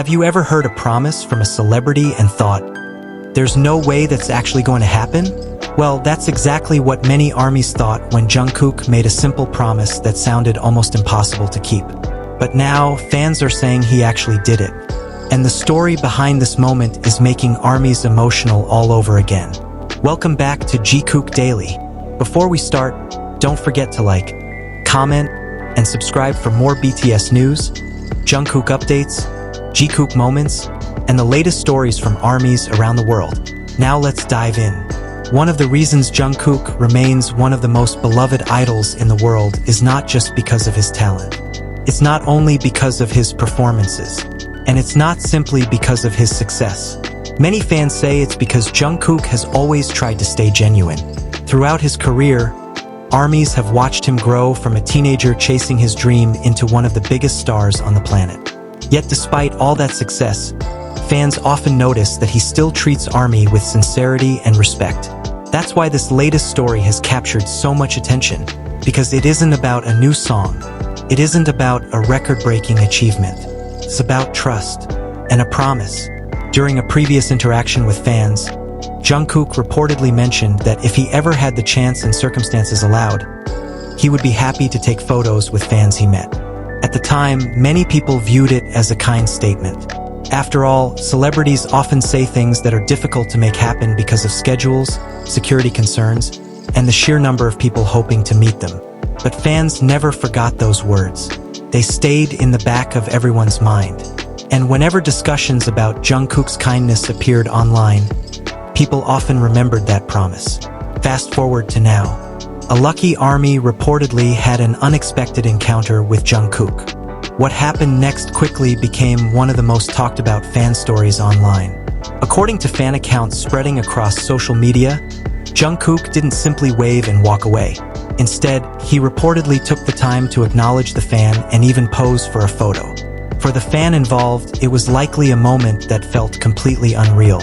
Have you ever heard a promise from a celebrity and thought, there's no way that's actually going to happen? Well, that's exactly what many ARMYs thought when Jungkook made a simple promise that sounded almost impossible to keep. But now, fans are saying he actually did it. And the story behind this moment is making ARMYs emotional all over again. Welcome back to Jikook Daily. Before we start, don't forget to like, comment, and subscribe for more BTS news, Jungkook updates, Jikook moments, and the latest stories from ARMYs around the world. Now let's dive in. One of the reasons Jungkook remains one of the most beloved idols in the world is not just because of his talent. It's not only because of his performances, and it's not simply because of his success. Many fans say it's because Jungkook has always tried to stay genuine. Throughout his career, ARMYs have watched him grow from a teenager chasing his dream into one of the biggest stars on the planet. Yet despite all that success, fans often notice that he still treats ARMY with sincerity and respect. That's why this latest story has captured so much attention, because it isn't about a new song. It isn't about a record-breaking achievement. It's about trust and a promise. During a previous interaction with fans, Jungkook reportedly mentioned that if he ever had the chance and circumstances allowed, he would be happy to take photos with fans he met. At the time, many people viewed it as a kind statement. After all, celebrities often say things that are difficult to make happen because of schedules, security concerns, and the sheer number of people hoping to meet them. But fans never forgot those words. They stayed in the back of everyone's mind. And whenever discussions about Jungkook's kindness appeared online, people often remembered that promise. Fast forward to now. A lucky ARMY reportedly had an unexpected encounter with Jungkook. What happened next quickly became one of the most talked about fan stories online. According to fan accounts spreading across social media, Jungkook didn't simply wave and walk away. Instead, he reportedly took the time to acknowledge the fan and even pose for a photo. For the fan involved, it was likely a moment that felt completely unreal.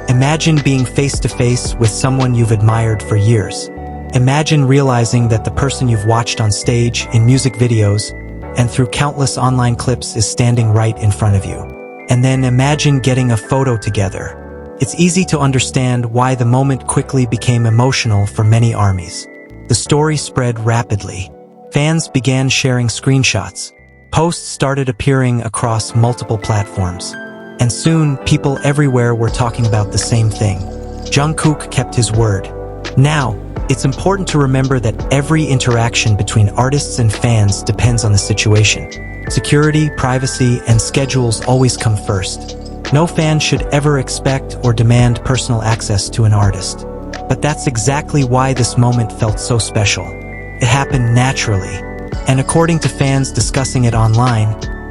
Imagine being face-to-face with someone you've admired for years. Imagine realizing that the person you've watched on stage, in music videos, and through countless online clips is standing right in front of you. And then imagine getting a photo together. It's easy to understand why the moment quickly became emotional for many ARMYs. The story spread rapidly. Fans began sharing screenshots. Posts started appearing across multiple platforms. And soon, people everywhere were talking about the same thing. Jungkook kept his word. Now, it's important to remember that every interaction between artists and fans depends on the situation. Security, privacy, and schedules always come first. No fan should ever expect or demand personal access to an artist. But that's exactly why this moment felt so special. It happened naturally. And according to fans discussing it online,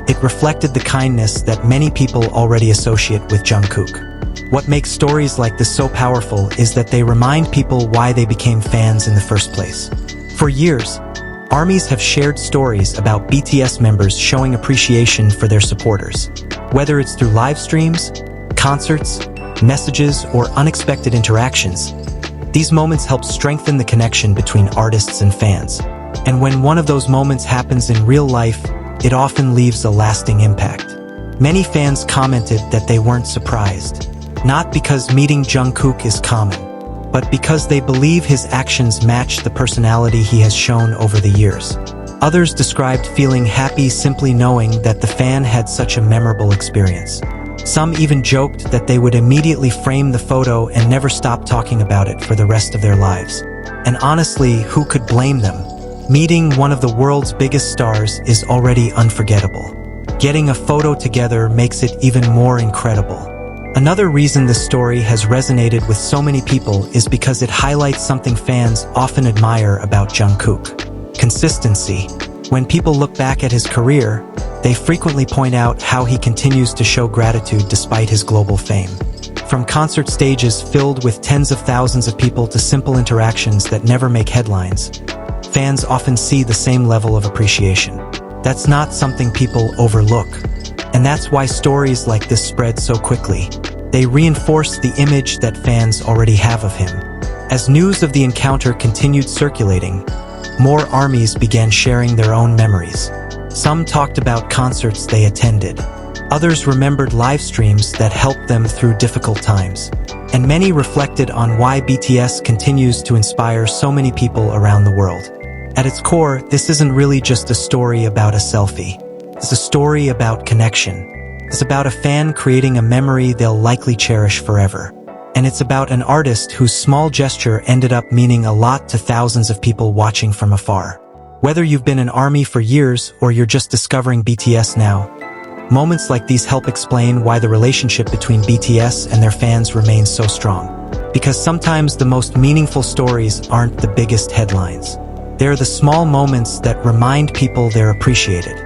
it reflected the kindness that many people already associate with Jungkook. What makes stories like this so powerful is that they remind people why they became fans in the first place. For years, ARMYs have shared stories about BTS members showing appreciation for their supporters. Whether it's through live streams, concerts, messages, or unexpected interactions, these moments help strengthen the connection between artists and fans. And when one of those moments happens in real life, it often leaves a lasting impact. Many fans commented that they weren't surprised, not because meeting Jungkook is common, but because they believe his actions match the personality he has shown over the years. Others described feeling happy simply knowing that the fan had such a memorable experience. Some even joked that they would immediately frame the photo and never stop talking about it for the rest of their lives. And honestly, who could blame them? Meeting one of the world's biggest stars is already unforgettable. Getting a photo together makes it even more incredible. Another reason this story has resonated with so many people is because it highlights something fans often admire about Jungkook: consistency. When people look back at his career, they frequently point out how he continues to show gratitude despite his global fame. From concert stages filled with tens of thousands of people to simple interactions that never make headlines, fans often see the same level of appreciation. That's not something people overlook. And that's why stories like this spread so quickly. They reinforce the image that fans already have of him. As news of the encounter continued circulating, more ARMYs began sharing their own memories. Some talked about concerts they attended, Others remembered live streams that helped them through difficult times. And many reflected on why BTS continues to inspire so many people around the world. At its core, this isn't really just a story about a selfie. It's a story about connection. It's about a fan creating a memory they'll likely cherish forever. And it's about an artist whose small gesture ended up meaning a lot to thousands of people watching from afar. Whether you've been an ARMY for years or you're just discovering BTS now, moments like these help explain why the relationship between BTS and their fans remains so strong. Because sometimes the most meaningful stories aren't the biggest headlines. They're the small moments that remind people they're appreciated.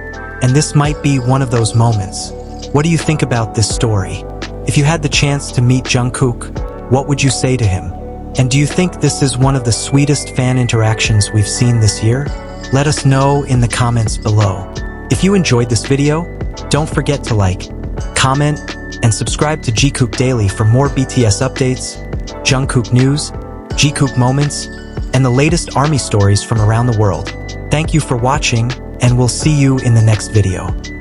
And this might be one of those moments. What do you think about this story? If you had the chance to meet Jungkook, what would you say to him? And do you think this is one of the sweetest fan interactions we've seen this year? Let us know in the comments below. If you enjoyed this video, don't forget to like, comment, and subscribe to Jikook Daily for more BTS updates, Jungkook news, Jikook moments, and the latest ARMY stories from around the world. Thank you for watching, and we'll see you in the next video.